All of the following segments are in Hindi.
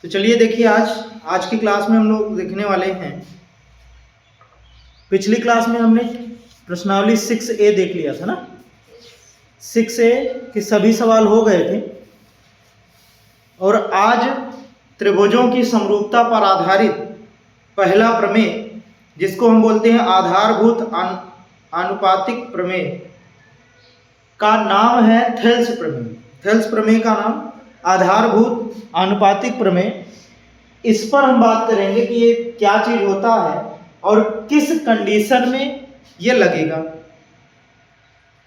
तो चलिए देखिए, आज की क्लास में हम लोग देखने वाले हैं। पिछली क्लास में हमने प्रश्नावली 6A देख लिया था ना। 6A के सभी सवाल हो गए थे और आज त्रिभुजों की समरूपता पर आधारित पहला प्रमेय, जिसको हम बोलते हैं आधारभूत आनुपातिक प्रमेय, का नाम है थेल्स प्रमेय। थेल्स प्रमेय का नाम आधारभूत आनुपातिक प्रमेय। इस पर हम बात करेंगे कि ये क्या चीज होता है और किस कंडीशन में ये लगेगा।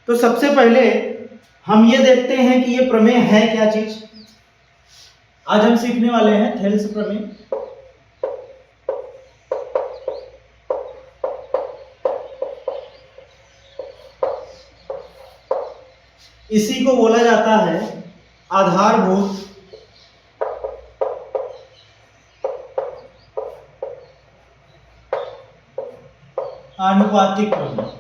तो सबसे पहले हम ये देखते हैं कि ये प्रमेय है क्या चीज। आज हम सीखने वाले हैं थेल्स प्रमेय। इसी को बोला जाता है आधारभूत आनुपातिक प्रमेय।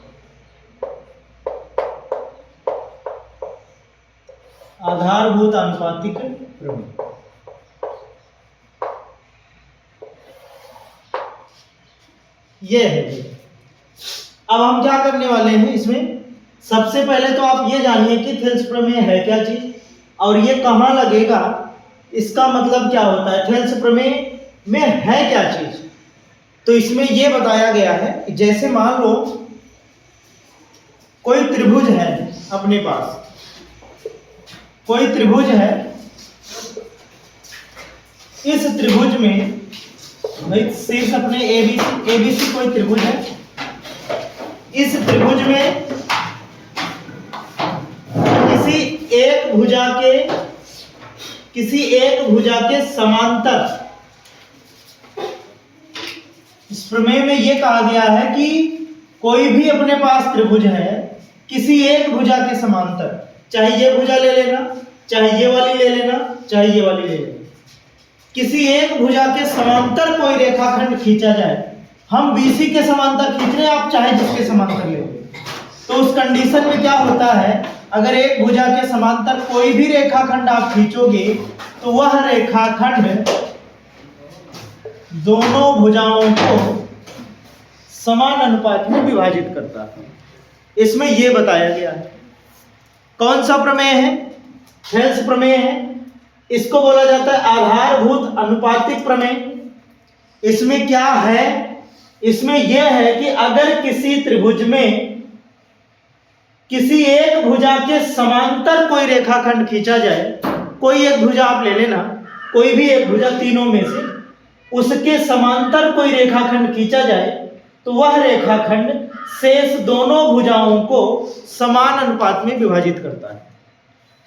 आधारभूत आनुपातिक प्रमेय ये है। अब हम क्या करने वाले हैं इसमें, सबसे पहले तो आप ये जानिए कि थेल्स प्रमेय है क्या चीज और ये कहाँ लगेगा, इसका मतलब क्या होता है। थेल्स प्रमेय में है क्या चीज, तो इसमें ये बताया गया है कि जैसे मान लो कोई त्रिभुज है, अपने पास कोई त्रिभुज है। इस त्रिभुज में भाई शीर्ष अपने एबीसी कोई त्रिभुज है। इस त्रिभुज में किसी एक भुजा के समांतर, इस प्रमेय में यह कहा गया है कि कोई भी अपने पास त्रिभुज है, किसी एक भुजा के समांतर, चाहे ये भुजा ले लेना, चाहे ये वाली ले लेना, चाहे ये वाली ले लेना, किसी एक भुजा के समांतर कोई रेखाखंड खींचा जाए। हम बीसी के समांतर खींच रहे हैं, आप चाहे जिसके समांतर ले लो। तो उस कंडीशन में क्या होता है, अगर एक भुजा के समांतर कोई भी रेखाखंड आप खींचोगे तो वह रेखाखंड दोनों भुजाओं को समान अनुपात में विभाजित करता है। इसमें यह बताया गया है। कौन सा प्रमेय है, थेल्स प्रमेय है। इसको बोला जाता है आधारभूत आनुपातिक प्रमेय। इसमें क्या है, इसमें यह है कि अगर किसी त्रिभुज में किसी एक भुजा के समांतर कोई रेखाखंड खींचा जाए, कोई एक भुजा आप ले लेना, कोई भी एक भुजा तीनों में से, उसके समांतर कोई रेखाखंड खींचा जाए तो वह रेखाखंड शेष दोनों भुजाओं को समान अनुपात में विभाजित करता है।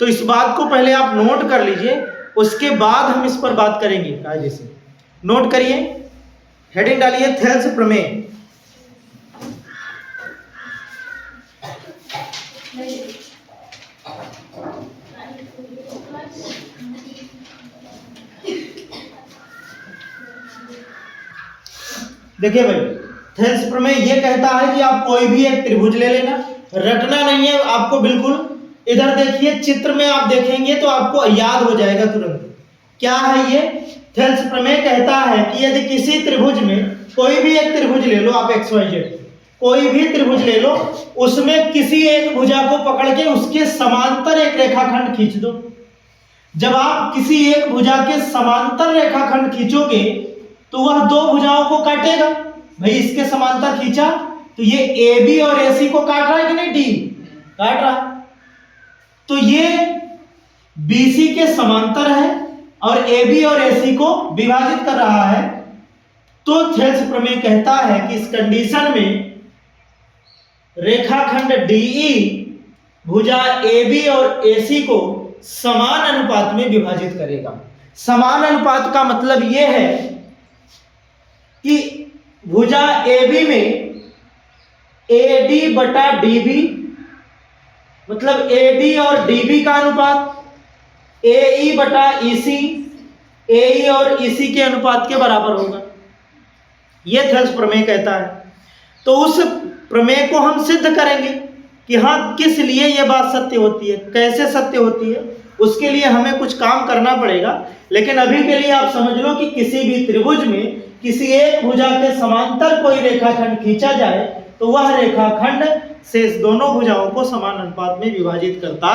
तो इस बात को पहले आप नोट कर लीजिए, उसके बाद हम इस पर बात करेंगे। कायदे से नोट करिए, हेडिंग डालिए थेल्स प्रमेय। देखिए भाई, थेल्स प्रमेय यह कहता है कि आप कोई भी एक त्रिभुज ले लेना, रटना नहीं है आपको बिल्कुल। इधर देखिए, चित्र में आप देखेंगे तो आपको याद हो जाएगा तुरंत। क्या है ये, थेल्स प्रमेय कहता है कि यदि किसी त्रिभुज में, कोई भी एक त्रिभुज ले लो आप, XYZ कोई भी त्रिभुज ले लो, उसमें किसी एक भुजा को पकड़ के उसके समांतर एक रेखाखंड खींच दो। जब आप किसी एक भुजा के समांतर रेखाखंड खींचोगे तो वह दो भुजाओं को काटेगा। भाई इसके समांतर खींचा तो ये AB और AC को काट रहा है कि नहीं, D काट रहा है। तो ये BC के समांतर है और AB और AC को विभाजित कर रहा है। तो थेल्स प्रमेय कहता है कि इस कंडीशन में रेखाखंड DE भुजा AB और AC को समान अनुपात में विभाजित करेगा। समान अनुपात का मतलब यह है कि भुजा AB में AD बटा DB, मतलब AD और DB का अनुपात AE बटा EC, AE और EC के अनुपात के बराबर होगा। यह थेल्स प्रमेय कहता है। तो उस प्रमेय को हम सिद्ध करेंगे कि हाँ किस लिए यह बात सत्य होती है, कैसे सत्य होती है, उसके लिए हमें कुछ काम करना पड़ेगा, लेकिन अभी के लिए आप समझ लो कि किसी भी त्रिभुज में किसी एक भुजा के समांतर कोई रेखाखंड खींचा जाए तो वह रेखाखंड शेष दोनों भुजाओं को समान अनुपात में विभाजित करता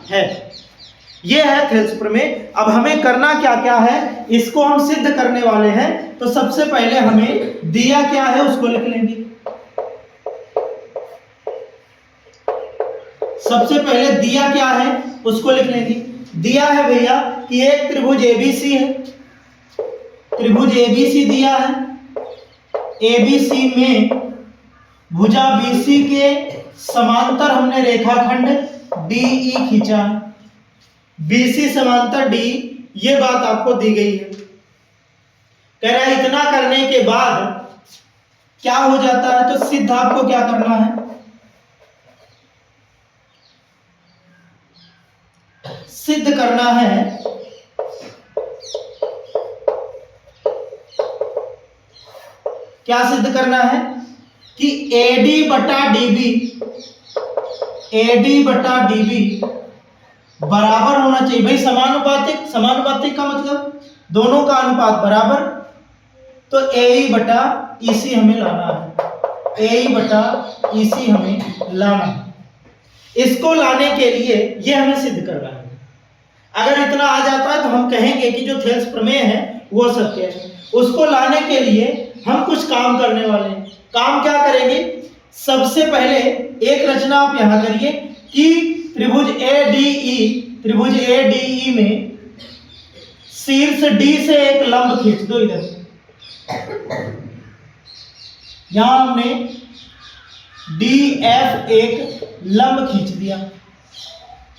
है। यह है थेल्स प्रमेय। अब हमें करना क्या क्या है, इसको हम सिद्ध करने वाले हैं। तो सबसे पहले हमें दिया क्या है उसको लिख लेंगे। सबसे पहले दिया क्या है उसको लिख लेंगे। दिया है भैया कि एक त्रिभुज एबीसी है, त्रिभुज एबीसी दिया है। एबीसी में भुजा बीसी के समांतर हमने रेखाखंड डीई खींचा है। बीसी समांतर डी, ये बात आपको दी गई है। कह रहा है इतना करने के बाद क्या हो जाता है, तो सिद्ध आपको क्या करना है, सिद्ध करना है क्या सिद्ध करना है कि AD बटा DB, AD बटा DB बराबर होना चाहिए। भाई समानुपातिक, समानुपातिक का मतलब दोनों का अनुपात बराबर। तो AE बटा EC हमें लाना है, AE बटा EC हमें लाना है। इसको लाने के लिए ये हमें सिद्ध करना है। अगर इतना आ जाता है तो हम कहेंगे कि जो थेल्स प्रमेय है वो सत्य है। उसको लाने के लिए हम कुछ काम करने वाले हैं। काम क्या करेंगे, सबसे पहले एक रचना आप यहां करिए कि त्रिभुज ADE, त्रिभुज ADE में शीर्ष D से एक लंब खींच दो। इधर यहां हमने DF एक लंब खींच दिया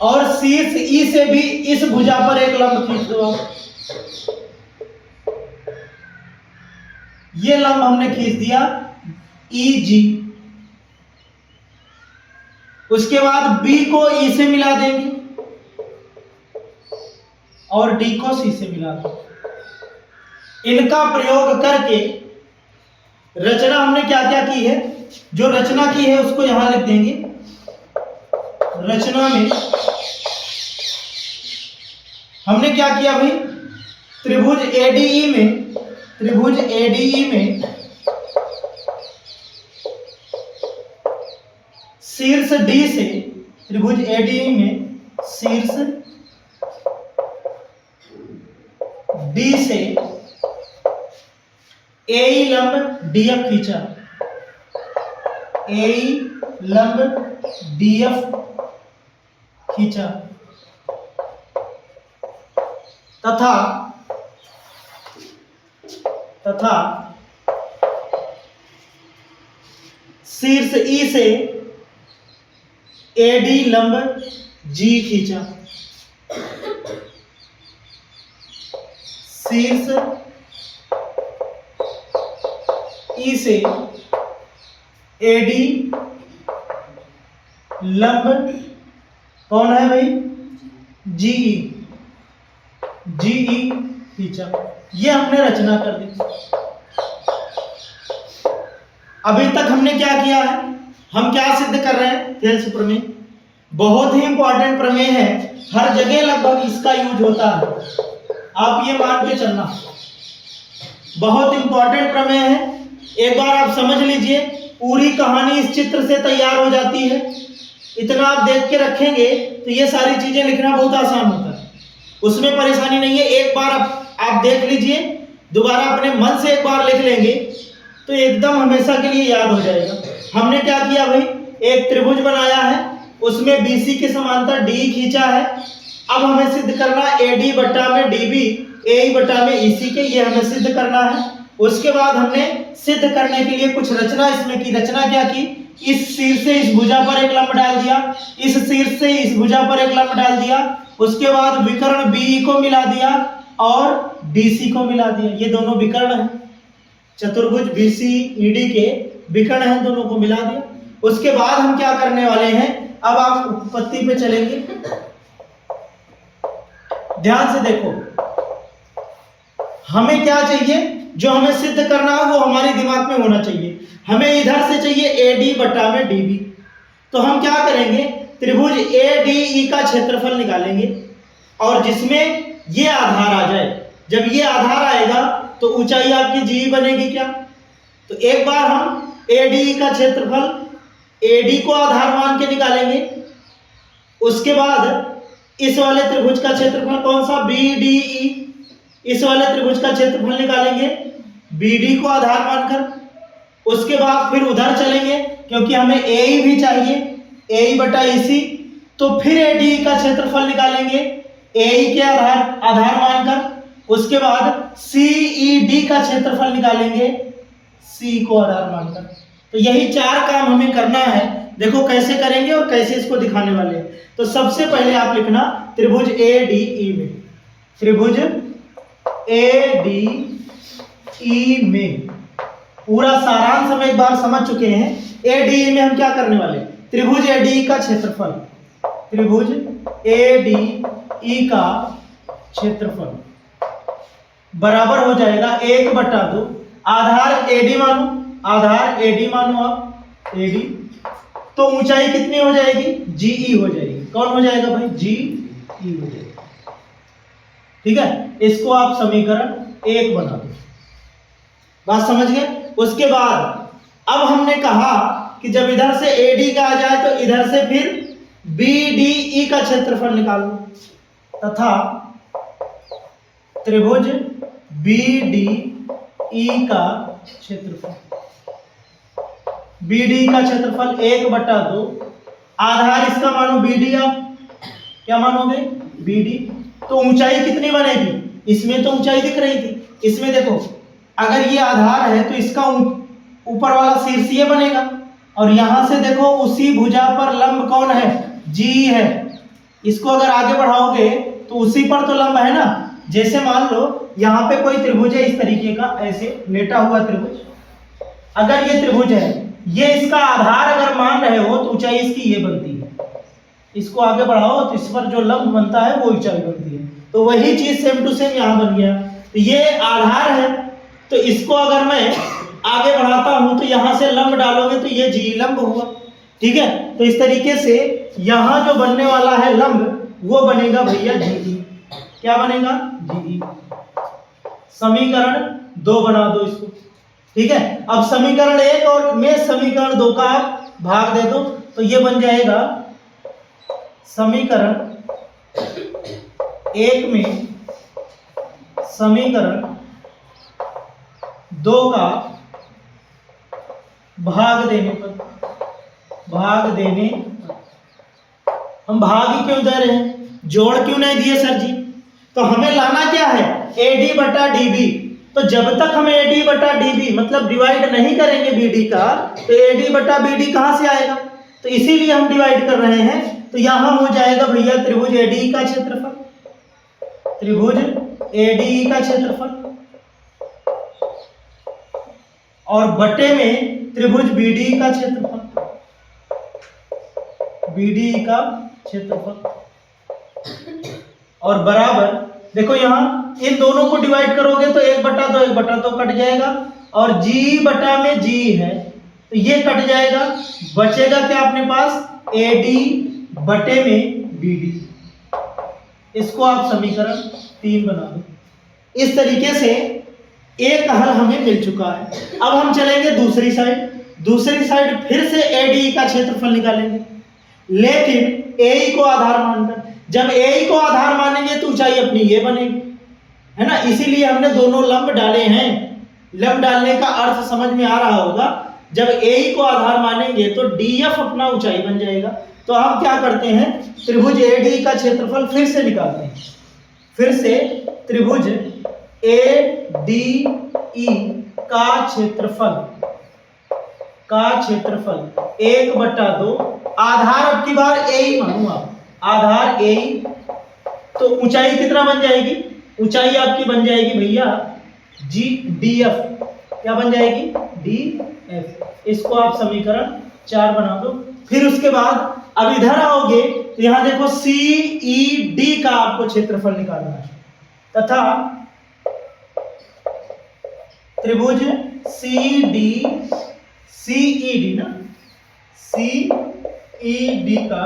और शीर्ष E से भी इस भुजा पर एक लंब खींच दो। ये लंब हमने खींच दिया EG। उसके बाद B को E से मिला देंगे और D को C से मिला देंगे। इनका प्रयोग करके रचना हमने क्या क्या की है, जो रचना की है उसको यहां लिख देंगे। रचना में हमने क्या किया भाई, त्रिभुज ADE में, त्रिभुज ADE में शीर्ष D से, त्रिभुज ADE में शीर्ष D से AE लंब DF खींचा, AE लंब DF खींचा तथा शीर्ष E से AD लंब G खींचा। शीर्ष E से AD लंब कौन है भाई, GE, GE खींचा। ये हमने रचना कर दी। अभी तक हमने क्या किया है, हम क्या सिद्ध कर रहे हैं, थेल्स प्रमेय। बहुत ही इंपॉर्टेंट प्रमेय है, हर जगह लगभग इसका यूज होता है, आप ये मान के चलना। बहुत इंपॉर्टेंट प्रमेय है। एक बार आप समझ लीजिए, पूरी कहानी इस चित्र से तैयार हो जाती है। इतना आप देख के रखेंगे तो ये सारी चीजें लिखना बहुत आसान होता है, उसमें परेशानी नहीं है। एक बार आप देख लीजिए, दोबारा अपने मन से एक बार लिख लेंगे तो एकदम हमेशा के लिए याद हो जाएगा। हमने क्या किया भाई, एक त्रिभुज बनाया है, उसमें BC के समांतर D खींचा है। अब हमें सिद्ध करना AD बटा में DB, AE बटा में EC के, ये हमें सिद्ध करना है। उसके बाद हमने सिद्ध करने के लिए कुछ रचना इसमें की। रचना क्या की, इस शीर्ष से इस भुजा पर एक लंब डाल दिया, इस शीर्ष से इस भुजा पर एक लंब डाल दिया। उसके बाद विकर्ण BE को मिला दिया और DC को मिला दिया। ये दोनों विकर्ण हैं, चतुर्भुज BCED के विकर्ण हैं, दोनों को मिला दिया। उसके बाद हम क्या करने वाले हैं, अब आप उत्पत्ति पे चलेंगे। ध्यान से देखो, हमें क्या चाहिए, जो हमें सिद्ध करना है वो हमारे दिमाग में होना चाहिए। हमें इधर से चाहिए AD बटा में DB। तो हम क्या करेंगे, त्रिभुज ADE का क्षेत्रफल निकालेंगे और जिसमें ये आधार आ जाए। जब ये आधार आएगा तो ऊंचाई आपकी जी बनेगी क्या? तो एक बार हम ADE का क्षेत्रफल AD को आधार मान के निकालेंगे। उसके बाद इस वाले त्रिभुज का क्षेत्रफल कौन सा? BDE। इस वाले त्रिभुज का क्षेत्रफल निकालेंगे BD को आधार मानकर। उसके बाद फिर उधर चलेंगे क्योंकि हमें AE भी चाहिए, AE बटा EC। तो फिर ADE का क्षेत्रफल निकालेंगे AE के आधार मानकर। उसके बाद CED का क्षेत्रफल निकालेंगे C को आधार मानकर। तो यही 4 काम हमें करना है। देखो कैसे करेंगे और कैसे इसको दिखाने वाले हैं। तो सबसे पहले आप लिखना त्रिभुज ADE में, त्रिभुज ADE में पूरा सारांश हम एक बार समझ चुके हैं। ADE में हम क्या करने वाले? त्रिभुज ADE का क्षेत्रफल, त्रिभुज ADE का क्षेत्रफल बराबर हो जाएगा 1/2। आधार AD मानो, आधार AD मानो आप AD। तो ऊंचाई कितनी हो जाएगी? GE हो जाएगी। कौन हो जाएगा भाई? GE हो जाएगा। ठीक है, इसको आप समीकरण 1 बना दो। बात समझ गए? उसके बाद अब हमने कहा कि जब इधर से AD का आ जाए तो इधर से फिर BDE का क्षेत्रफल निकालो तथा त्रिभुज BDE का क्षेत्रफल, BD का क्षेत्रफल 1/2। आधार इसका मानो BD, आप क्या मानोगे? BD। तो ऊंचाई कितनी बनेगी? इसमें तो ऊंचाई दिख रही थी, इसमें देखो अगर ये आधार है तो इसका ऊपर वाला शीर्ष ये बनेगा। और यहां से देखो उसी भुजा पर लंब कौन है? G है। इसको अगर आगे बढ़ाओगे तो उसी पर तो लंब है ना। जैसे मान लो यहाँ पे कोई त्रिभुज है इस तरीके का, ऐसे लेटा हुआ त्रिभुज। अगर ये त्रिभुज है, ये इसका आधार अगर मान रहे हो तो ऊंचाई इसकी ये बनती है। इसको आगे बढ़ाओ तो इस पर जो लंब बनता है वो ऊंचाई बनती है। तो वही चीज सेम टू सेम यहाँ बन गया। तो ये आधार है, तो इसको अगर मैं आगे बढ़ाता हूं तो यहां से लंब डालोगे तो ये जी लंब हुआ। ठीक है, तो इस तरीके से यहां जो बनने वाला है लंब वो बनेगा भैया GE। क्या बनेगा? GE। समीकरण 2 बना दो इसको। ठीक है, अब समीकरण 1 और में समीकरण 2 का भाग दे दो तो ये बन जाएगा समीकरण 1 में समीकरण 2 का भाग देने पर, हम भाग ही क्यों दे रहे हैं? जोड़ क्यों नहीं दिए सर जी? तो हमें लाना क्या है? AD बटा DB। तो जब तक हम AD बटा DB मतलब डिवाइड नहीं करेंगे BD का तो AD बटा BD कहां से आएगा? तो इसीलिए हम डिवाइड कर रहे हैं। तो यहां हो जाएगा भैया त्रिभुज ADE का क्षेत्रफल, त्रिभुज ADE का क्षेत्रफल और बटे में त्रिभुज BDE का क्षेत्रफल, BDE का क्षेत्रफल और बराबर। देखो यहां इन दोनों को डिवाइड करोगे तो 1/2 कट जाएगा और G बटा में G है तो ये कट जाएगा। बचेगा क्या अपने पास? AD बटे में BD। इसको आप समीकरण 3 बना दो। इस तरीके से एक हल हमें मिल चुका है। अब हम चलेंगे दूसरी साइड। दूसरी साइड फिर से ADE का क्षेत्रफल निकालेंगे, लेकिन AE को आधार मानकर। जब AE को आधार मानेंगे तो ऊंचाई अपनी ये बनेगी, है ना। इसीलिए हमने दोनों लंब डाले हैं। लंब डालने का अर्थ समझ में आ रहा होगा। जब AE को आधार मानेंगे तो DF अपना ऊंचाई बन जाएगा। तो हम क्या करते हैं? त्रिभुज ADE का क्षेत्रफल फिर से निकालते हैं। फिर से त्रिभुज ADE का क्षेत्रफल 1/2। आधार अब की बार AE मानो आप, आधार AE। तो ऊंचाई कितना बन जाएगी? ऊंचाई आपकी बन जाएगी भैया DF। क्या बन जाएगी? DF। इसको आप समीकरण 4 बना दो। फिर उसके बाद अब इधर आओगे तो यहां देखो CED का आपको क्षेत्रफल निकालना है तथा त्रिभुज CED ना, CED का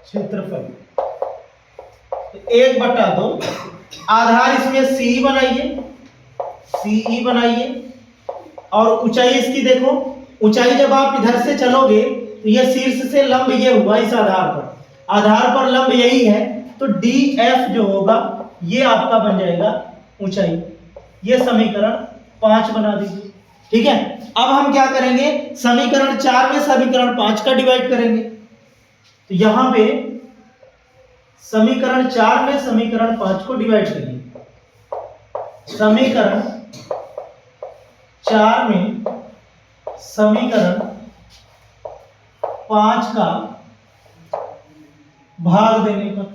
क्षेत्रफल 1/2 आधार इसमें सी बनाइए, सीई बनाइए, और ऊंचाई इसकी देखो, ऊंचाई जब आप इधर से चलोगे तो ये शीर्ष से लंब ये हुआ इस आधार पर लंब यही है, तो DF जो होगा ये आपका बन जाएगा ऊंचाई। ये समीकरण 5 बना दीजिए। ठीक है, अब हम क्या करेंगे, समीकरण 4 में समीकरण 5 का डिवाइड करेंगे। तो यहां पे समीकरण 4 में समीकरण 5 को डिवाइड करिए। समीकरण 4 में समीकरण 5 का भाग देने पर,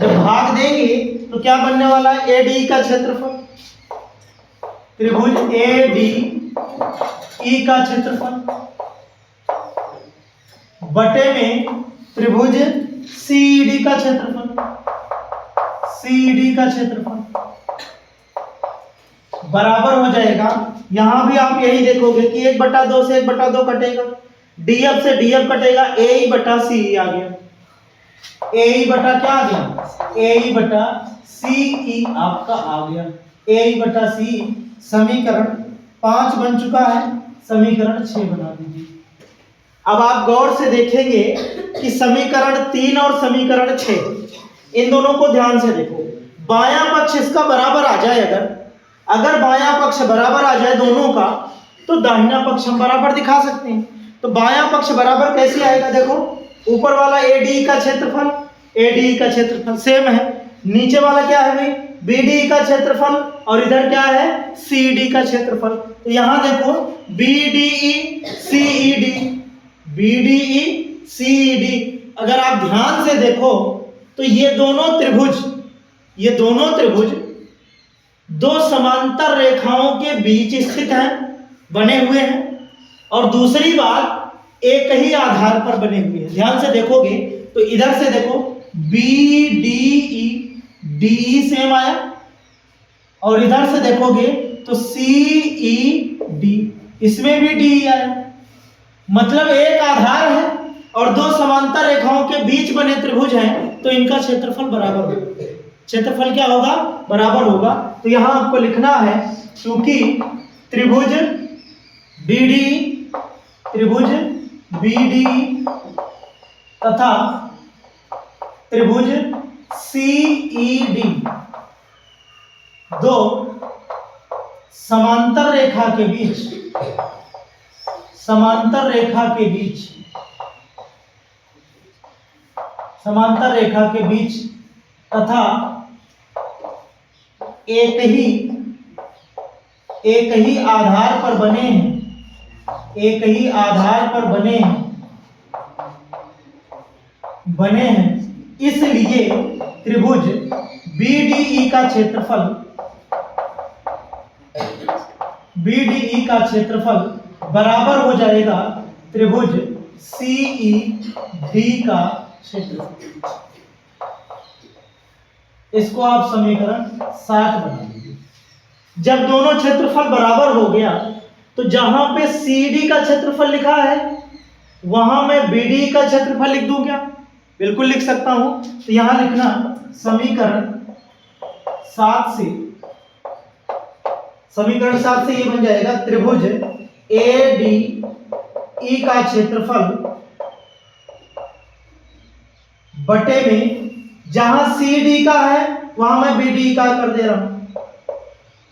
जब भाग देंगे तो क्या बनने वाला है, ADE का क्षेत्रफल, त्रिभुज ADE का क्षेत्रफल बटे में त्रिभुज CED का क्षेत्रफल, CED का क्षेत्रफल बराबर हो जाएगा। यहां भी आप यही देखोगे कि 1/2 से 1/2 कटेगा, DF से DF कटेगा, AE बटा CE आ गया, AE बटा क्या आ गया, AE बटा CE आपका आ गया, AE बटा CE। समीकरण 5 बन चुका है, समीकरण 6 बना दीजिए। अब आप गौर से देखेंगे कि समीकरण 3 और समीकरण 6 इन दोनों को ध्यान से देखो। बायां पक्ष इसका बराबर आ जाए, अगर बायां पक्ष बराबर आ जाए दोनों का, तो दाहिना पक्ष हम बराबर दिखा सकते हैं। तो बायां पक्ष बराबर कैसे आएगा, देखो ऊपर वाला ADE का क्षेत्रफल, ADE का क्षेत्रफल सेम है, नीचे वाला क्या है भाई, BDE का क्षेत्रफल, और इधर क्या है, CED का क्षेत्रफल। तो यहां देखो BDE CED, BDE CED, अगर आप ध्यान से देखो तो ये दोनों त्रिभुज दो समांतर रेखाओं के बीच स्थित हैं, बने हुए हैं, और दूसरी बात एक ही आधार पर बने हुए हैं। ध्यान से देखोगे तो इधर से देखो BDE, DE सेम आया, और इधर से देखोगे तो CED, इसमें भी DE आया। मतलब एक आधार है और दो समांतर रेखाओं के बीच बने त्रिभुज हैं, तो इनका क्षेत्रफल बराबर होगा। क्षेत्रफल क्या होगा, बराबर होगा। तो यहां आपको लिखना है, क्योंकि त्रिभुज BDE तथा त्रिभुज CED दो समांतर रेखा के बीच तथा एक ही आधार पर बने हैं, इसलिए त्रिभुज BDE का क्षेत्रफल बराबर हो जाएगा त्रिभुज CED का क्षेत्रफल। इसको आप समीकरण 7 बना लीजिए। जब दोनों क्षेत्रफल बराबर हो गया तो जहां पे CED का क्षेत्रफल लिखा है वहां मैं BDE का क्षेत्रफल लिख दूं क्या? बिल्कुल लिख सकता हूं। तो यहां लिखना समीकरण 7 से ये बन जाएगा त्रिभुज ADE का क्षेत्रफल बटे में जहां CED का है वहां मैं BDE का कर दे रहा हूं,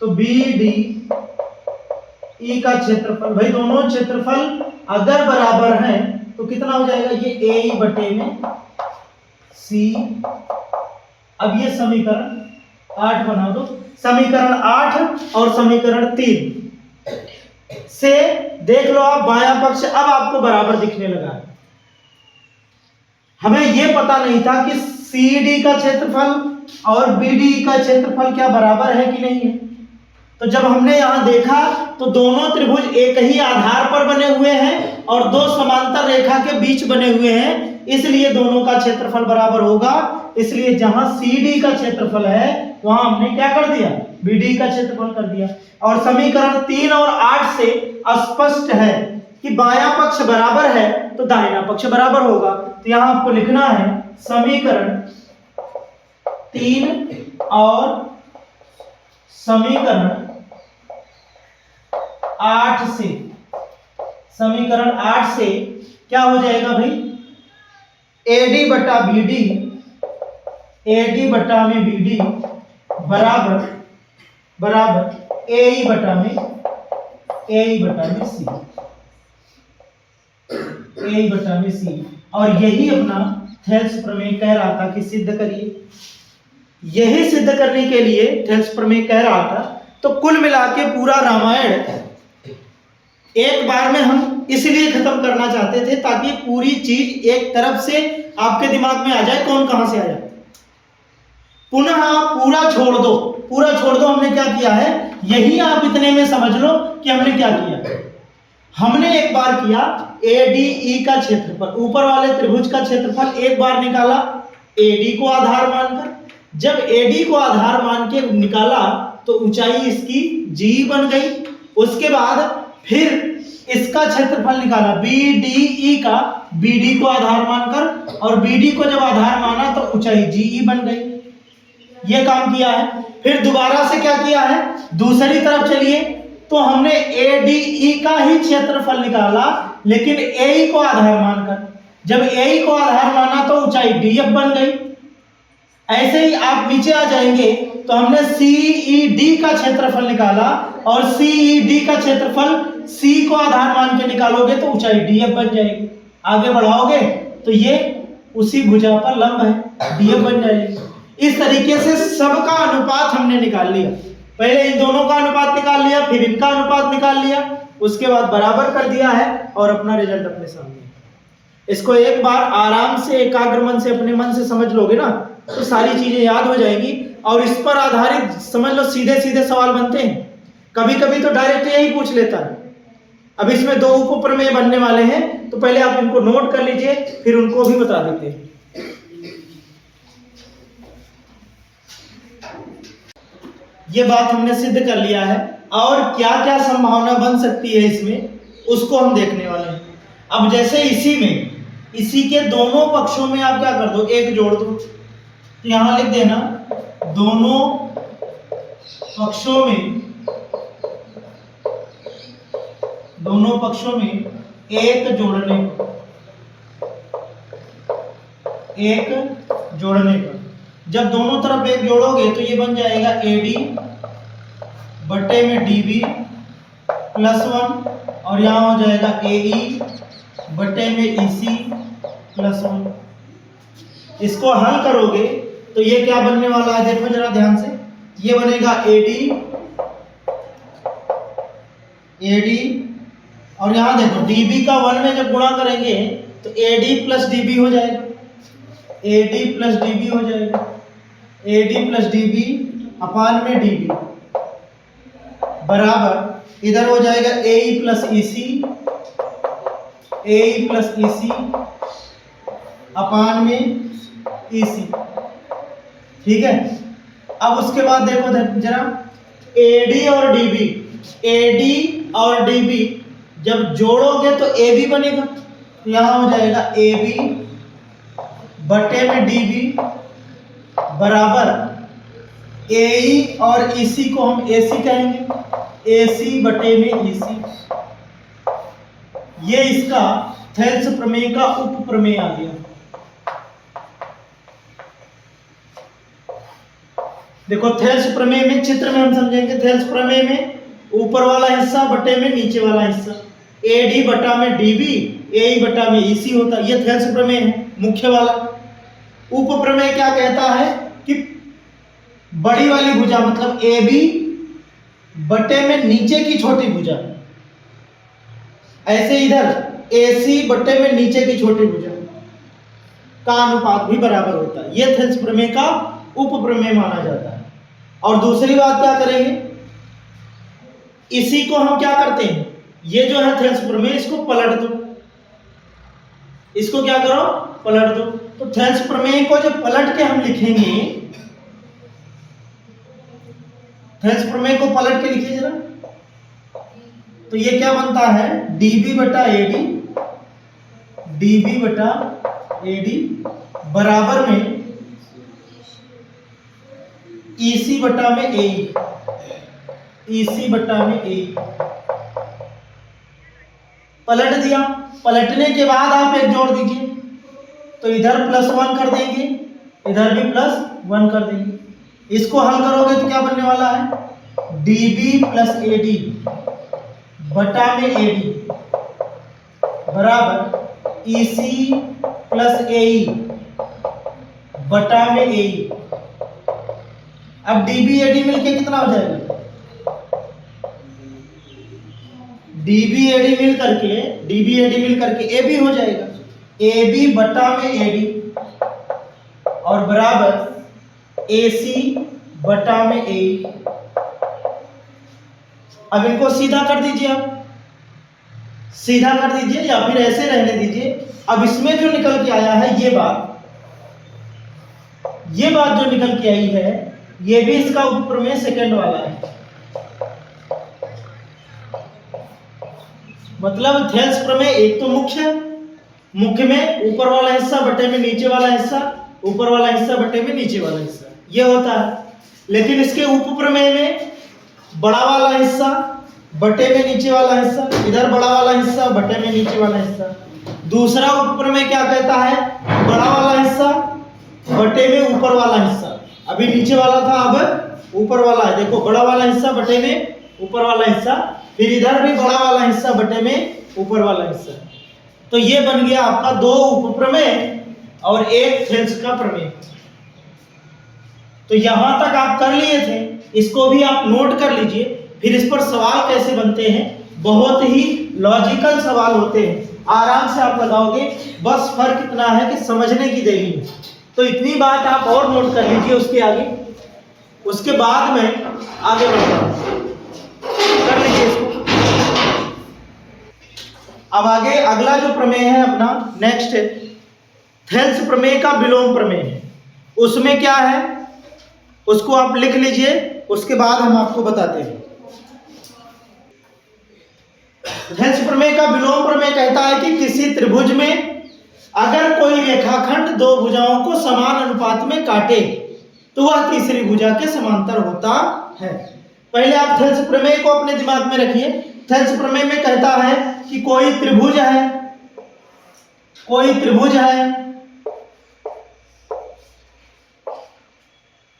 तो BDE का क्षेत्रफल, भाई दोनों क्षेत्रफल अगर बराबर हैं तो कितना हो जाएगा, ये AE बटे में C। अब ये समीकरण 8 बना दो। समीकरण 8 और समीकरण 3 से देख लो आप बायां पक्ष अब आपको बराबर दिखने लगा है। हमें यह पता नहीं था कि CED का क्षेत्रफल और BDE का क्षेत्रफल क्या बराबर है कि नहीं है। तो जब हमने यहां देखा तो दोनों त्रिभुज एक ही आधार पर बने हुए हैं और दो समांतर रेखा के बीच बने हुए हैं, इसलिए दोनों का क्षेत्रफल बराबर होगा। इसलिए जहां CD का क्षेत्रफल है वहां हमने क्या कर दिया, BDE का क्षेत्रफल कर दिया। और समीकरण 3 और 8 से स्पष्ट है कि बायां पक्ष बराबर है तो दाहिना पक्ष बराबर होगा। तो यहां आपको लिखना है समीकरण 3 और समीकरण 8 से, समीकरण 8 से क्या हो जाएगा भाई, AD बटा BD, AD बटा में BD बराबर बराबर AE बटा में C, AE बटा में C। और यही अपना थेल्स प्रमेय कह रहा था कि सिद्ध करिए। यही सिद्ध करने के लिए थेल्स प्रमेय कह रहा था। तो कुल मिला के पूरा रामायण एक बार में हम इसलिए खत्म करना चाहते थे ताकि पूरी चीज एक तरफ से आपके दिमाग में आ जाए कौन कहां से आया। पुनः पूरा छोड़ दो, पूरा छोड़ दो। हमने क्या किया है यही आप इतने में समझ लो कि हमने क्या किया। हमने एक बार किया ADE का क्षेत्रफल, ऊपर वाले त्रिभुज का क्षेत्रफल एक बार निकाला AD को आधार मानकर। जब AD को आधार मान के निकाला तो ऊंचाई इसकी G बन गई। उसके बाद फिर इसका क्षेत्रफल निकाला BDE का, BD को आधार मानकर, और BD को जब आधार माना तो ऊंचाई GE बन गई। ये काम किया है। फिर दोबारा से क्या किया है, दूसरी तरफ चलिए तो हमने ADE का ही क्षेत्रफल निकाला लेकिन AE को आधार मानकर। जब AE को आधार माना तो ऊंचाई DF बन गई। ऐसे ही आप नीचे आ जाएंगे तो हमने CED का क्षेत्रफल निकाला और CED का क्षेत्रफल C को आधार मान के निकालोगे तो ऊंचाई DF बन जाएगी। आगे बढ़ाओगे तो ये उसी भुजा पर लंब है, DF बन जाएगी। इस तरीके से सबका अनुपात हमने निकाल लिया। पहले इन दोनों का अनुपात निकाल लिया, फिर इनका अनुपात निकाल लिया, उसके बाद बराबर कर दिया है और अपना रिजल्ट अपने सामने। इसको एक बार आराम से एकाग्र मन से अपने मन से समझ लोगे ना तो सारी चीजें याद हो जाएंगी। और इस पर आधारित समझ लो सीधे सीधे सवाल बनते हैं। कभी कभी तो डायरेक्ट यही पूछ लेता है। अब इसमें 2 उप प्रमेय बनने वाले हैं तो पहले आप इनको नोट कर लीजिए फिर उनको भी बता देते हैं। ये बात हमने सिद्ध कर लिया है और क्या क्या संभावना बन सकती है इसमें उसको हम देखने वाले हैं। अब जैसे इसी के दोनों पक्षों में आप क्या कर दो, एक जोड़ दो। तो यहां लिख देना दोनों पक्षों में एक जोड़ने पर जब दोनों तरफ एक जोड़ोगे तो ये बन जाएगा AD बटे में DB +1 और यहां हो जाएगा AE बटे में EC +1। इसको हल करोगे तो ये क्या बनने वाला है देखो जरा ध्यान से। ये बनेगा AD और यहां देखो DB का 1 में जब गुणा करेंगे तो AD + DB हो जाएगा, AD + DB हो जाएगा, AD + DB अपान में DB बराबर इधर हो जाएगा AE + EC अपान में EC। ठीक है। अब उसके बाद देखो जरा AD और DB जब जोड़ोगे तो AB बनेगा। तो यहां हो जाएगा AB बटे में DB बराबर AE और EC को हम AC कहेंगे, AC बटे में EC। ये इसका थेल्स प्रमेय का उप प्रमेय आ गया। देखो थेल्स प्रमेय में चित्र में हम समझेंगे। थेल्स प्रमेय में ऊपर वाला हिस्सा बटे में नीचे वाला हिस्सा, AD बटा में DB AE बटा में EC होता है। ये थेल्स प्रमेय है मुख्य वाला। उप प्रमेय क्या कहता है कि बड़ी वाली भुजा मतलब AB बटे में नीचे की छोटी भुजा, ऐसे इधर AC बटे में नीचे की छोटी भुजा का अनुपात भी बराबर होता है। यह थेल्स प्रमेय का उप प्रमेय माना जाता है। और दूसरी बात क्या करेंगे, इसी को हम क्या करते हैं, ये जो है थेल्स प्रमेय इसको पलट दो, इसको क्या करो पलट दो। तो थेल्स प्रमेय को जब पलट के हम लिखेंगे, थेल्स प्रमेय को पलट के लिखिए जरा। तो तो ये क्या बनता है, डीबी बटा एडी, डीबी बटा एडी बराबर में ईसी बटा में ए, ईसी बटा में ए। पलट दिया, पलटने के बाद आप एक जोड़ दीजिए, तो इधर +1 कर देंगे, इधर भी +1 कर देंगे। इसको हल करोगे तो क्या बनने वाला है, डीबी प्लस एडी बटा में एडी बराबर ईसी प्लस एई बटा में एई। अब डीबी एडी मिलके कितना हो जाएगा, डीबी एडी मिल करके ए बी हो जाएगा, ए बी बटा में एडी और बराबर एसी बटा में ए। अब इनको सीधा कर दीजिए, आप सीधा कर दीजिए या फिर ऐसे रहने दीजिए। अब इसमें जो निकल के आया है ये बात जो निकल के आई है, ये भी इसका उपप्रमेय सेकंड वाला है। मतलब थेल्स प्रमेय एक तो मुख्य में ऊपर वाला हिस्सा बटे में नीचे वाला हिस्सा, ऊपर वाला हिस्सा बटे में नीचे वाला हिस्सा, ये होता है। लेकिन इसके उपप्रमेय में बड़ा वाला हिस्सा बटे में नीचे वाला हिस्सा, इधर बड़ा वाला हिस्सा बटे में नीचे वाला हिस्सा। दूसरा उपप्रमेय क्या कहता है, बड़ा वाला हिस्सा बटे में ऊपर वाला हिस्सा। अभी नीचे वाला था, अब ऊपर वाला है। देखो, बड़ा वाला हिस्सा बटे में ऊपर वाला हिस्सा, फिर इधर भी बड़ा वाला हिस्सा बटे में ऊपर वाला हिस्सा। तो ये बन गया आपका 2 उपप्रमेय और 1 थेल्स का प्रमेय। तो यहां तक आप कर लिए थे, इसको भी आप नोट कर लीजिए। फिर इस पर सवाल कैसे बनते हैं, बहुत ही लॉजिकल सवाल होते हैं, आराम से आप लगाओगे। बस फर्क इतना है कि समझने की देरी है। तो इतनी बात आप और नोट कर लीजिए उसके आगे, उसके बाद में आगे बढ़ते कर लीजिए इसको। अब आगे अगला जो प्रमेय है अपना नेक्स्ट है थेल्स प्रमेय का विलोम प्रमेय है। उसमें क्या है उसको आप लिख लीजिए, उसके बाद हम आपको बताते हैं। थेल्स प्रमेय का विलोम प्रमेय कहता है कि किसी त्रिभुज में अगर कोई रेखाखंड 2 भुजाओं को समान अनुपात में काटे तो वह तीसरी भुजा के समांतर होता है। पहले आप थेल्स प्रमेय को अपने दिमाग में रखिए। थेल्स प्रमेय में कहता है कि कोई त्रिभुज है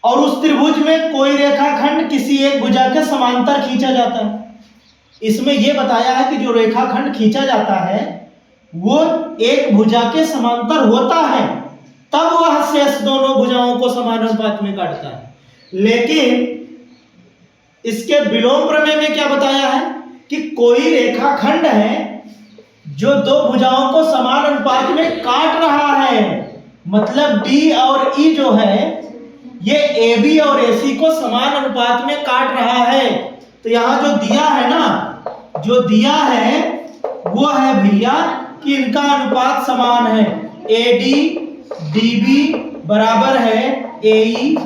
और उस त्रिभुज में कोई रेखाखंड किसी एक भुजा के समांतर खींचा जाता है। इसमें यह बताया है कि जो रेखाखंड खींचा जाता है वो एक भुजा के समांतर होता है, तब वह शेष दोनों भुजाओं को समान अनुपात में काटता है। लेकिन इसके विलोम प्रमेय में क्या बताया है कि कोई रेखाखंड है जो 2 भुजाओं को समान अनुपात में काट रहा है। मतलब डी और ई जो है ये ए बी और ए सी को समान अनुपात में काट रहा है। तो यहां जो दिया है ना, जो दिया है वो है भैया कि इनका अनुपात समान है, ए डी डी बी बराबर है ए ई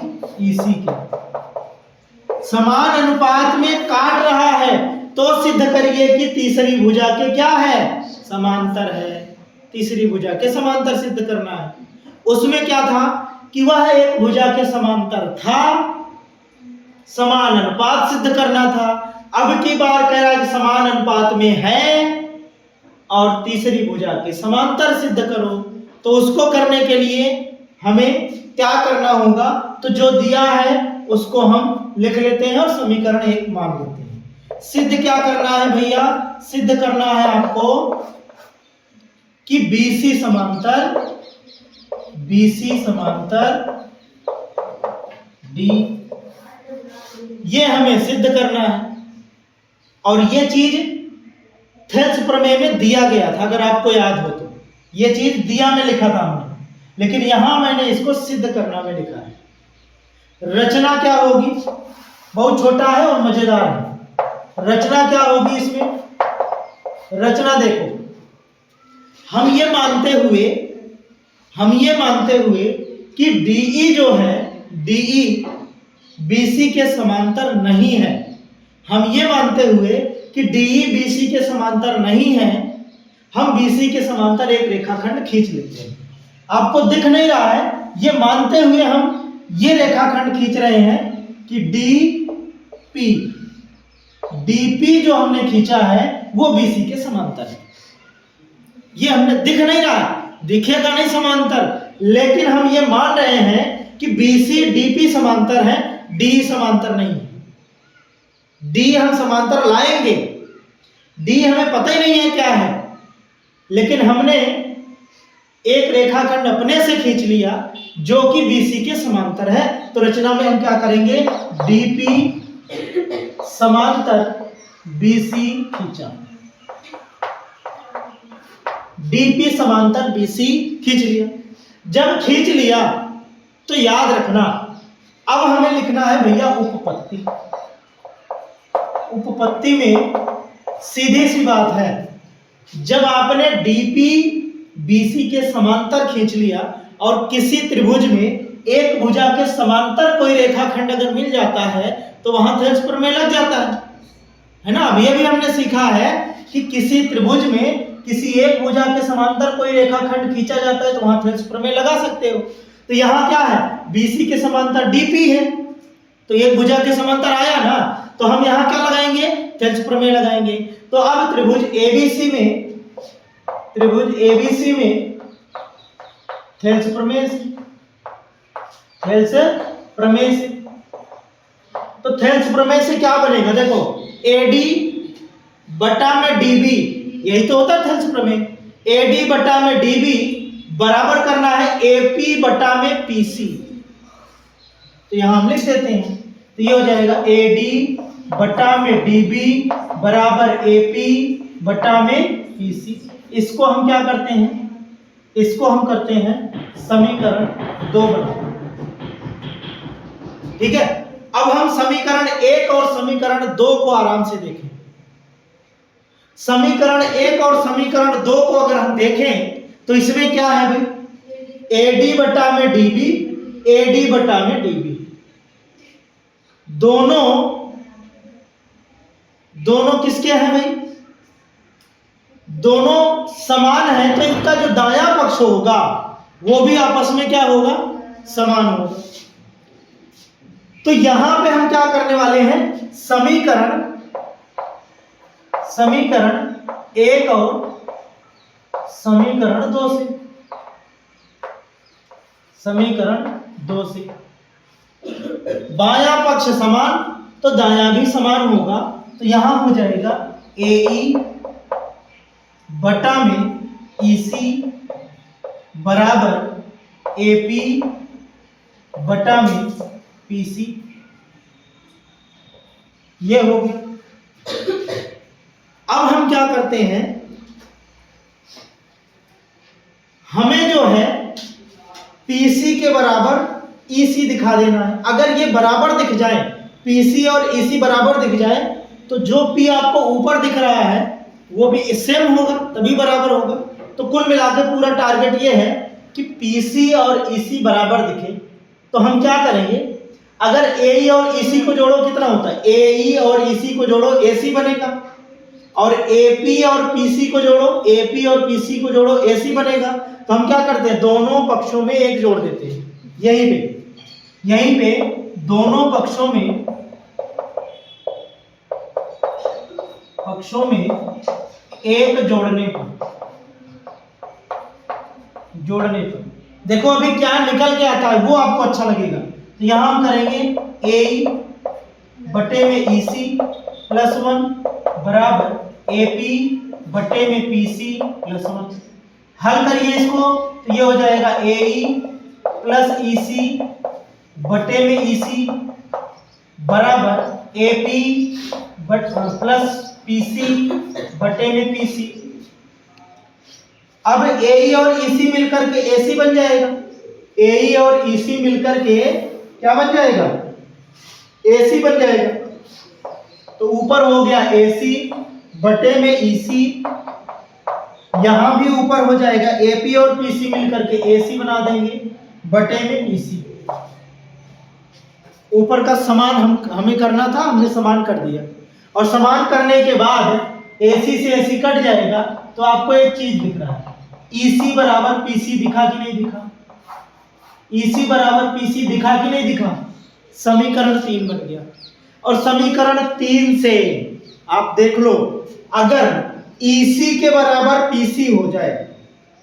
ई सी के। समान अनुपात में काट रहा है तो सिद्ध करिए कि तीसरी भुजा के क्या है, समांतर है। तीसरी भुजा के समांतर सिद्ध करना है। उसमें क्या था कि वह एक भुजा के समांतर था, समान अनुपात सिद्ध करना था। अब की बार कह रहा है कि समान अनुपात में है और तीसरी भुजा के समांतर सिद्ध करो। तो उसको करने के लिए हमें क्या करना होगा, तो जो दिया है उसको हम लिख लेते हैं और समीकरण 1 मान लेते हैं। सिद्ध क्या करना है भैया, सिद्ध करना है आपको कि BC समांतर D, ये हमें सिद्ध करना है। और ये चीज थेल्स प्रमेय में दिया गया था, अगर आपको याद हो तो ये चीज दिया में लिखा था हमने, लेकिन यहां मैंने इसको सिद्ध करना में लिखा है। रचना क्या होगी, बहुत छोटा है और मजेदार है। रचना क्या होगी इसमें, रचना देखो, हम ये मानते हुए कि DE जो है, DE BC के समांतर नहीं है, हम ये मानते हुए कि डीई बीसी के समांतर नहीं है, हम बीसी के समांतर एक रेखाखंड खींच लेते हैं। आपको दिख नहीं रहा है, ये मानते हुए हम ये रेखाखंड खींच रहे हैं कि डीपी जो हमने खींचा है वो बीसी के समांतर है। ये हमने दिख नहीं रहा, दिखेगा नहीं समांतर, लेकिन हम ये मान रहे हैं कि बीसी डीपी समांतर है, डी समांतर नहीं है। डी हम समांतर लाएंगे, डी हमें पता ही नहीं है क्या है, लेकिन हमने एक रेखाखंड अपने से खींच लिया जो कि बीसी के समांतर है। तो रचना में हम क्या करेंगे, डीपी समांतर बीसी खींचा, डीपी समांतर बीसी खींच लिया। जब खींच लिया तो याद रखना, अब हमें लिखना है भैया उपपत्ति। उपपत्ति में सीधी सी बात है, जब आपने डीपी बीसी के समांतर खींच लिया और किसी त्रिभुज में एक भुजा के समांतर कोई रेखाखंड अगर मिल जाता है तो वहां थेल्स प्रमेय लग जाता है ना। अब ये भी हमने सीखा है कि किसी त्रिभुज में किसी एक भुजा के समांतर कोई रेखाखंड खींचा जाता है तो वहां थेल्स प्रमेय लगा सकते हो। तो यहाँ क्या है, बीसी के समांतर डीपी है, तो एक भुजा के समांतर आया ना, तो हम यहाँ क्या लगाएंगे, थेल्स प्रमेय लगाएंगे। तो अब त्रिभुज एबीसी में थेल्स प्रमेय से तो थेल्स प्रमेय से क्या बनेगा, देखो एडी बटा में डीबी, यही तो होता है थेल्स प्रमेय। एडी बटा में डीबी बराबर करना है एपी बटा में पीसी, तो यहां हम लिख देते हैं, तो ये हो जाएगा एडी बटा में डीबी बराबर एपी बटा में पीसी। इसको हम क्या करते हैं, इसको हम करते हैं समीकरण 2 बना। ठीक है, अब हम समीकरण 1 और समीकरण 2 को आराम से देखें। समीकरण 1 और समीकरण 2 को अगर हम देखें तो इसमें क्या है भाई, एडी बटा में डीबी, एडी बटा में डीबी, दोनों किसके हैं भाई, दोनों समान है, तो इनका जो दायां पक्ष होगा वो भी आपस में क्या होगा, समान होगा। तो यहां पे हम क्या करने वाले हैं, समीकरण 1 और समीकरण 2 से बायां पक्ष समान तो दायां भी समान होगा, तो यहां हो जाएगा एई बटा में ईसी बराबर एपी बटा में पीसी, ये हो गया। अब हम क्या करते हैं, हमें जो है पीसी के बराबर ईसी दिखा देना है। अगर ये बराबर दिख जाए, पीसी और ईसी बराबर दिख जाए, तो जो पी आपको ऊपर दिख रहा है वो भी सेम होगा, तभी बराबर होगा। तो कुल मिलाकर पूरा टारगेट ये है कि पीसी और ईसी बराबर दिखे। तो हम क्या करेंगे, अगर एई और ईसी को जोड़ो कितना होता है, एई और ईसी को जोड़ो एसी बनेगा, और एपी और पीसी को जोड़ो, एपी और पीसी को जोड़ो एसी बनेगा। तो हम क्या करते हैं, दोनों पक्षों में एक जोड़ देते हैं, यहीं पे दोनों पक्षों में एक जोड़ने पर देखो अभी क्या निकल के आता है वो आपको अच्छा लगेगा। तो यहां हम करेंगे ए बटे में ईसी प्लस 1 बराबर एपी बटे में पीसी प्लस 1। हल करिए इसको, तो ये हो जाएगा एई प्लस ईसी बटे में ईसी बराबर एपी प्लस पीसी बटे में पीसी। अब एई और ईसी मिलकर के एसी बन जाएगा, एई और ईसी मिलकर के क्या बन जाएगा, एसी बन जाएगा। तो ऊपर हो गया एसी बटे में ईसी, यहां भी ऊपर हो जाएगा एपी और पीसी मिलकर के एसी बना देंगे बटे में पीसी। ऊपर का समान हमें करना था, हमने समान कर दिया। और समान करने के बाद AC से AC कट जाएगा तो आपको एक चीज दिख रहा है, EC बराबर PC दिखा कि नहीं दिखा? EC बराबर PC दिखा कि नहीं दिखा? समीकरण 3 बन गया। और समीकरण 3 से आप देख लो, अगर EC के बराबर PC हो जाए,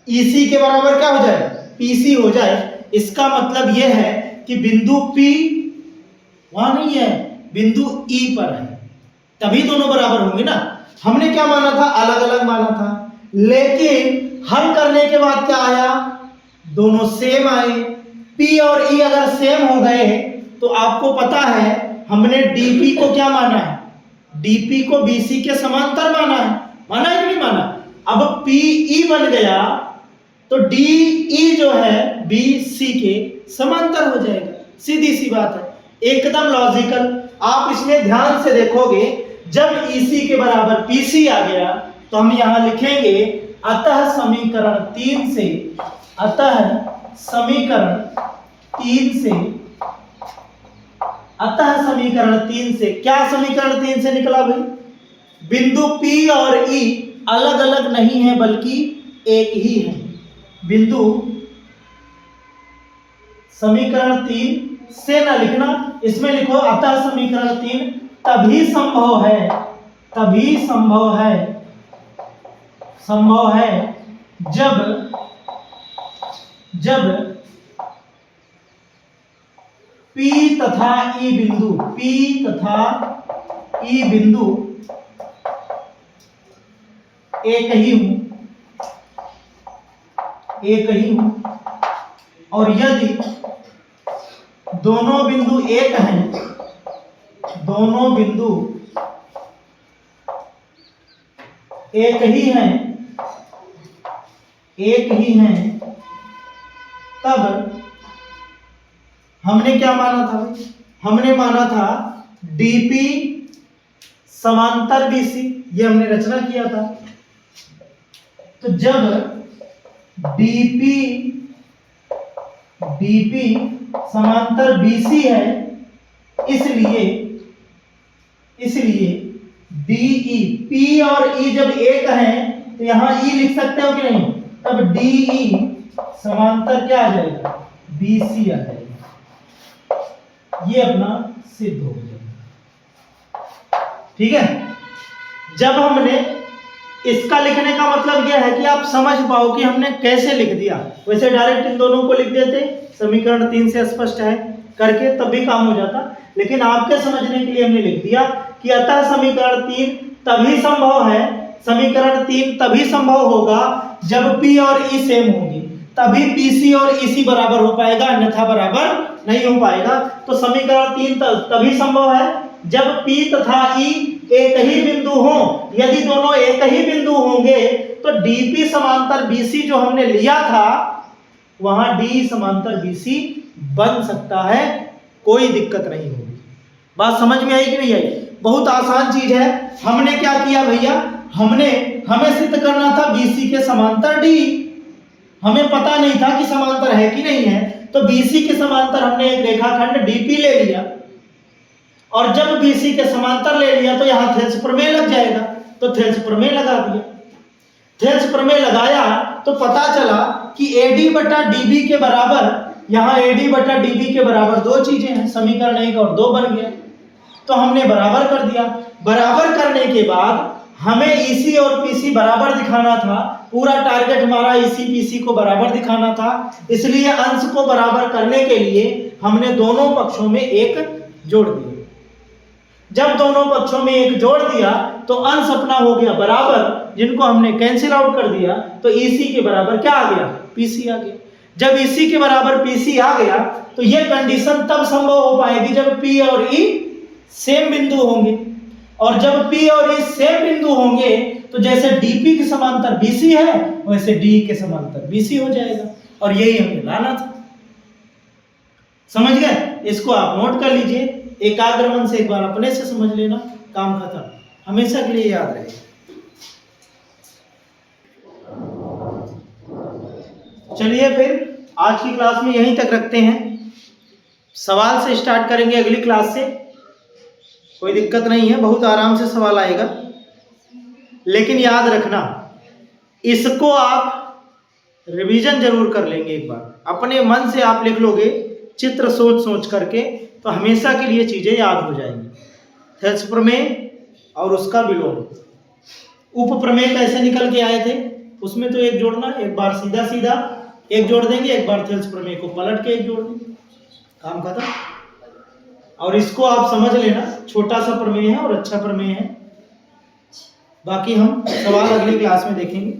EC के बराबर क्या हो जाए? PC हो जाए, इसका मतलब यह है कि बिंदु P वहां नहीं है, बिंदु E पर है, तभी दोनों बराबर होंगे ना। हमने क्या माना था? अलग अलग माना था, लेकिन हल करने के बाद क्या आया? दोनों सेम आए। P और E अगर सेम हो गए तो आपको पता है हमने DP को क्या माना है? DP को BC के समांतर माना है, माना है कि नहीं माना? अब PE बन गया तो DE जो है BC के समांतर हो जाएगा, सीधी सी बात है, एकदम लॉजिकल। आप इसमें ध्यान से देखोगे, जब EC के बराबर PC आ गया तो हम यहां लिखेंगे अतः समीकरण 3 से, अतः समीकरण 3 से, अतः समीकरण 3 से क्या समीकरण 3 से निकला भाई? बिंदु P और E अलग अलग नहीं है बल्कि एक ही है। बिंदु समीकरण 3 से ना लिखना, इसमें लिखो अतः समीकरण 3 तभी संभव है, तभी संभव है, संभव है जब P तथा E बिंदु, P तथा E बिंदु एक ही हूं, एक ही हूं, और यदि दोनों बिंदु एक हैं, दोनों बिंदु एक ही हैं, एक ही हैं, तब हमने क्या माना था? हमने माना था DP समांतर BC, ये हमने रचना किया था। तो जब DP समांतर BC है, इसलिए DE, P और E जब एक हैं तो यहां E लिख सकते हो कि नहीं? तब DE समांतर क्या आ जाएगा? BC आ जाएगा। ये अपना सिद्ध हो गया, ठीक है। जब हमने इसका लिखने का मतलब यह है कि आप समझ पाओ कि हमने कैसे लिख दिया, वैसे डायरेक्ट इन दोनों को लिख देते, समीकरण 3 से स्पष्ट है करके, तब भी काम हो जाता, लेकिन आपके समझने के लिए हमने लिख दिया कि अतः समीकरण 3 तभी संभव है, समीकरण 3 तभी संभव होगा जब P और E सेम होंगे, तभी PC और EC बराबर हो पाएगा, अन्यथा बराबर नहीं हो पाएगा। तो समीकरण 3 तभी संभव है जब P तथा E एक ही बिंदु हो। यदि दोनों एक ही बिंदु होंगे तो DP समांतर BC जो हमने लिया था वहां DE समांतर BC बन सकता है, कोई दिक्कत नहीं होगी। बात समझ में आई कि नहीं आई? बहुत आसान चीज है। हमने क्या किया भैया, हमें सिद्ध करना था BC के समांतर D, हमें पता नहीं था कि समांतर है कि नहीं है, तो BC के समांतर हमने एक रेखाखंड DP ले लिया, और जब BC के समांतर ले लिया तो यहां थेल्स प्रमेय लग जाएगा, तो थेल्स प्रमेय लगा दिया। थेल्स प्रमेय लगाया तो पता चला कि AD बटा DB के बराबर, यहां AD बटा DB के बराबर दो चीजें हैं, समीकरण 1 और 2 बन गया, तो हमने बराबर कर दिया। बराबर करने के बाद हमें EC और PC बराबर दिखाना था, पूरा टारगेट हमारा EC PC को बराबर दिखाना था, इसलिए अंश को बराबर करने के लिए हमने दोनों पक्षों में 1 जोड़ दिया। जब दोनों पक्षों में 1 जोड़ दिया तो अंश अपना हो गया बराबर, जिनको हमने कैंसिल आउट कर दिया, तो EC के बराबर क्या आ गया? PC आ गया। जब EC के बराबर PC आ गया तो यह कंडीशन तब संभव हो पाएगी जब P और E सेम बिंदु होंगे, और जब P और E सेम बिंदु होंगे तो जैसे DP के समांतर BC है वैसे DE के समांतर BC हो जाएगा, और यही हमें लाना था। समझ गए? इसको आप नोट कर लीजिए, एकाग्र मन से एक बार अपने से समझ लेना, काम खत्म, हमेशा के लिए याद रहेगा। चलिए फिर आज की क्लास में यहीं तक रखते हैं, सवाल से स्टार्ट करेंगे अगली क्लास से। कोई दिक्कत नहीं है, बहुत आराम से सवाल आएगा। लेकिन याद रखना, इसको आप रिवीजन जरूर कर लेंगे एक बार, अपने मन से आप लिख लोगे चित्र सोच सोच करके, तो हमेशा के लिए चीजें याद हो जाएंगी। थेल्स प्रमेय और उसका विलोम। उप प्रमेय कैसे निकल के आए थे, उसमें तो एक जोड़ना, एक बार सीधा सीधा एक जोड़ देंगे, एक बार थेल्स प्रमेय को पलट के एक जोड़ देंगे, काम खत्म। और इसको आप समझ लेना, छोटा सा प्रमेय है और अच्छा प्रमेय है। बाकी हम सवाल अगली क्लास में देखेंगे।